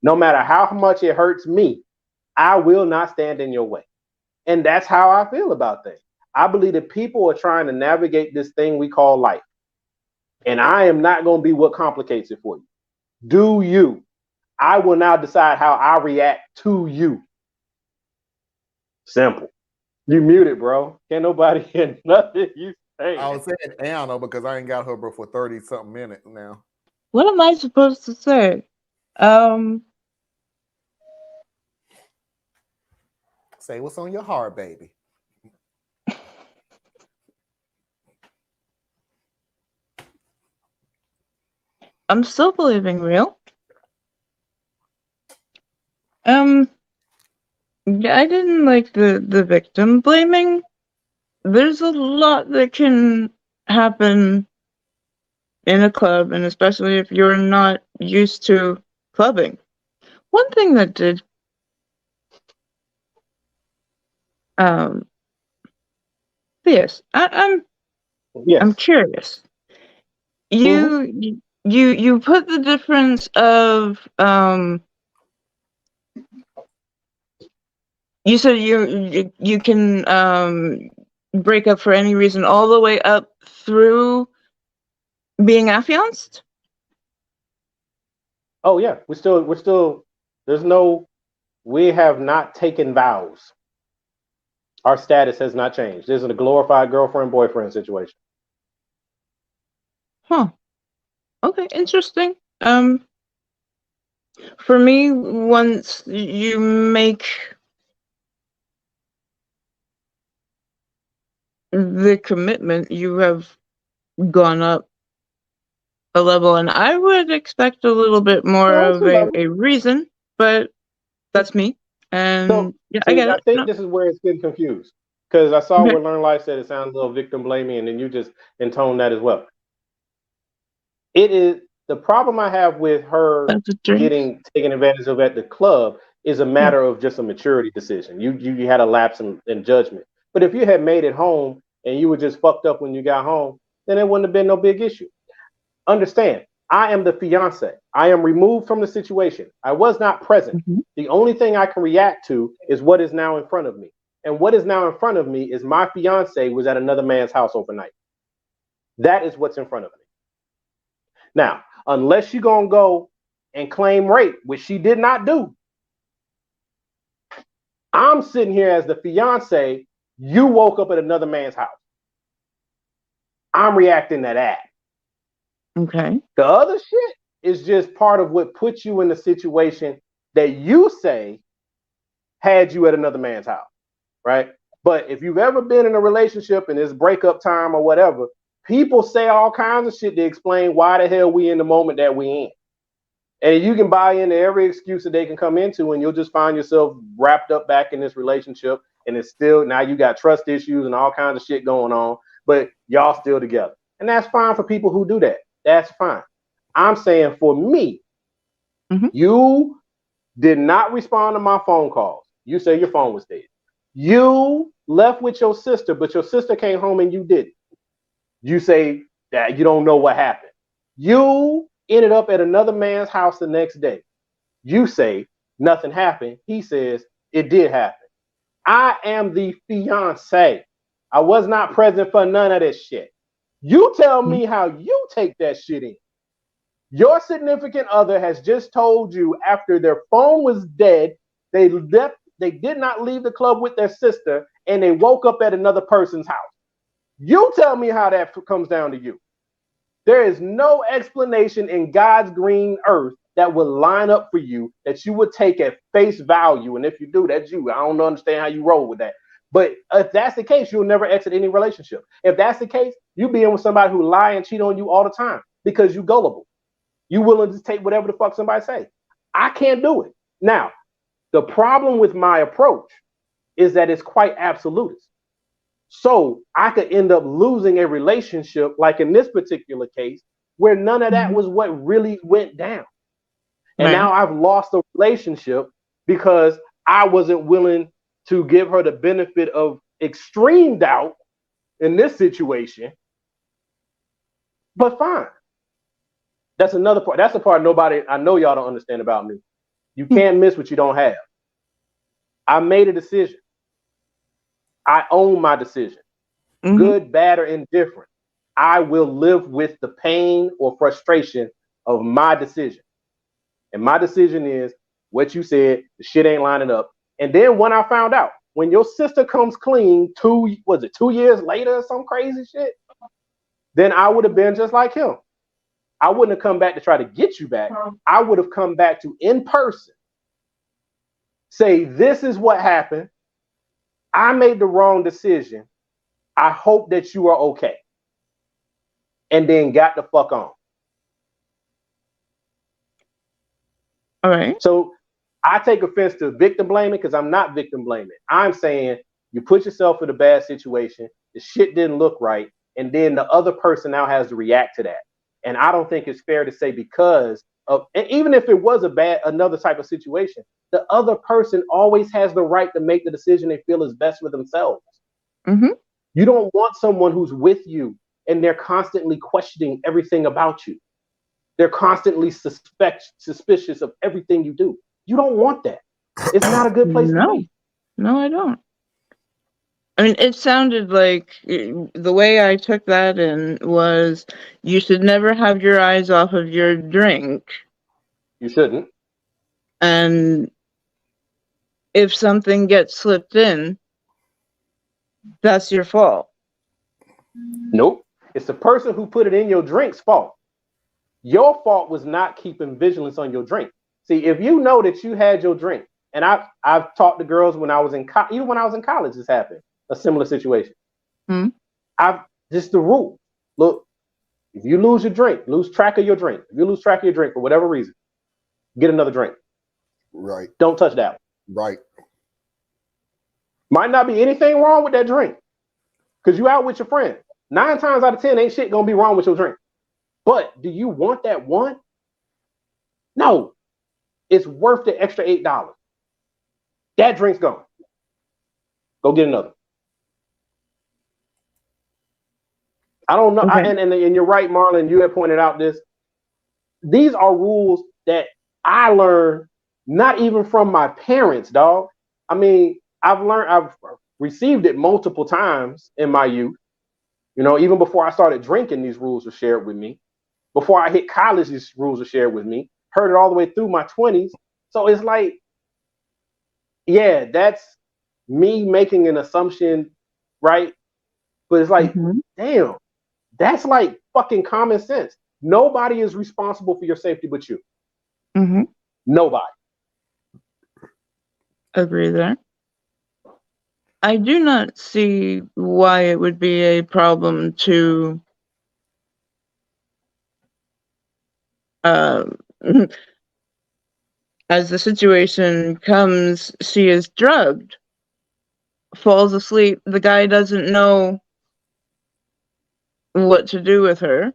No matter how much it hurts me, I will not stand in your way. And that's how I feel about things. I believe that people are trying to navigate this thing we call life. And I am not going to be what complicates it for you. Do you? I will now decide how I react to you. Simple. You muted, bro. Can't nobody hear nothing you say. I was saying down though because I ain't got her bro for 30 something minutes now. What am I supposed to say? Um, Say what's on your heart, baby. I'm still believing real. Um, yeah, I didn't like the victim blaming. There's a lot that can happen in a club, and especially if you're not used to clubbing. One thing that did, um, yes, I'm Yes. curious. Mm-hmm. You put the difference of you said you can break up for any reason all the way up through being affianced. Oh yeah. We're still there's no we have not taken vows. Our status has not changed. This is a glorified girlfriend boyfriend situation. Huh. Okay, interesting. For me, once you make the commitment, you have gone up a level, and I would expect a little bit more No, it's a of level. a reason, but that's me. So And yeah, I see, get I it. think No. this is where it's getting confused. Because I saw Okay. where Learn Life said it sounds a little victim blaming, and then you just intoned that as well. It is the problem I have with her That's a drink. getting taken advantage of at the club is a Yeah. matter of just a maturity decision. You had a lapse in judgment. But if you had made it home and you were just fucked up when you got home, then it wouldn't have been no big issue. Understand, I am the fiance. I am removed from the situation. I was not present. Mhm. The only thing I can react to is what is now in front of me. And what is now in front of me is my fiance was at another man's house overnight. That is what's in front of me. Now, unless you're going to go and claim rape, which she did not do, I'm sitting here as the fiance. You woke up at another man's house. I'm reacting to that. Okay. The other shit is just part of what puts you in the situation that you say had you at another man's house, right? But if you've ever been in a relationship and it's breakup time or whatever, people say all kinds of shit to explain why the hell we in the moment that we in. And you can buy into every excuse that they can come into, and you'll just find yourself wrapped up back in this relationship. And it's still now you got trust issues and all kinds of shit going on, but y'all still together. And that's fine for people who do that. That's fine. I'm saying for me, Mhm. you did not respond to my phone calls. You say your phone was dead. You left with your sister, but your sister came home and you didn't. You say that you don't know what happened. You ended up at another man's house the next day. You say nothing happened. He says it did happen. I am the fiance. I was not present for none of this shit. You tell Mhm. me how you take that shit in. Your significant other has just told you after their phone was dead, they did not leave the club with their sister and they woke up at another person's house. You tell me how that comes down to you. There is no explanation in God's green earth that would line up for you that you would take at face value. And if you do, that's you. I don't understand how you roll with that. But if that's the case, you'll never exit any relationship. If that's the case, you be in with somebody who lie and cheat on you all the time because you gullible. You willing to take whatever the fuck somebody say. I can't do it. Now, the problem with my approach is that it's quite absolutist. So I could end up losing a relationship, like in this particular case, where none of that Mhm. was what really went down. And Right. now I've lost a relationship because I wasn't willing to give her the benefit of extreme doubt in this situation. But fine. That's another part. That's the part nobody I know y'all don't understand about me. You can't miss what you don't have. I made a decision. I own my decision. Mhm. Good, bad, or indifferent. I will live with the pain or frustration of my decision. And my decision is what you said, the shit ain't lining up. And then when I found out, when your sister comes clean 2 years later or some crazy shit, then I would have been just like him. I wouldn't have come back to try to get you back. I would have come back to in person say, this is what happened. I made the wrong decision. I hope that you are okay. And then got the fuck on. All right. So I take offense to victim blaming because I'm not victim blaming. I'm saying you put yourself in a bad situation. The shit didn't look right. And then the other person now has to react to that. And I don't think it's fair to say because of, and even if it was another type of situation, the other person always has the right to make the decision they feel is best for themselves. Mm-hmm. You don't want someone who's with you and they're constantly questioning everything about you. They're constantly suspicious of everything you do. You don't want that. It's not a good place to be. No, I don't. I mean, it sounded like the way I took that in was you should never have your eyes off of your drink. You shouldn't. And if something gets slipped in, that's your fault. Nope. It's the person who put it in your drink's fault. Your fault was not keeping vigilance on your drink. See, if you know that you had your drink, and I've talked to girls when I was in even when I was in college, this happened, a similar situation. Just the rule. Look, if you lose your drink, lose track of your drink. If you lose track of your drink for whatever reason, get another drink. Right. Don't touch that one. Right. Might not be anything wrong with that drink because you out with your friend. 9 times out of 10, ain't shit gonna be wrong with your drink. But do you want that one? No. It's worth the extra $8. That drink's gone. Go get another. I don't know. Okay. And you're right, Marlon. You had pointed out this. These are rules that I learned not even from my parents, dog. I mean, I've received it multiple times in my youth. You know, even before I started drinking, these rules were shared with me. Before I hit college, these rules were shared with me. Heard it all the way through my 20s. So it's like, yeah, that's me making an assumption, right? But it's like, damn, that's like fucking common sense. Nobody is responsible for your safety but you. Mm-hmm. Nobody. Agree there. I do not see why it would be a problem to as the situation comes, she is drugged, falls asleep, the guy doesn't know what to do with her.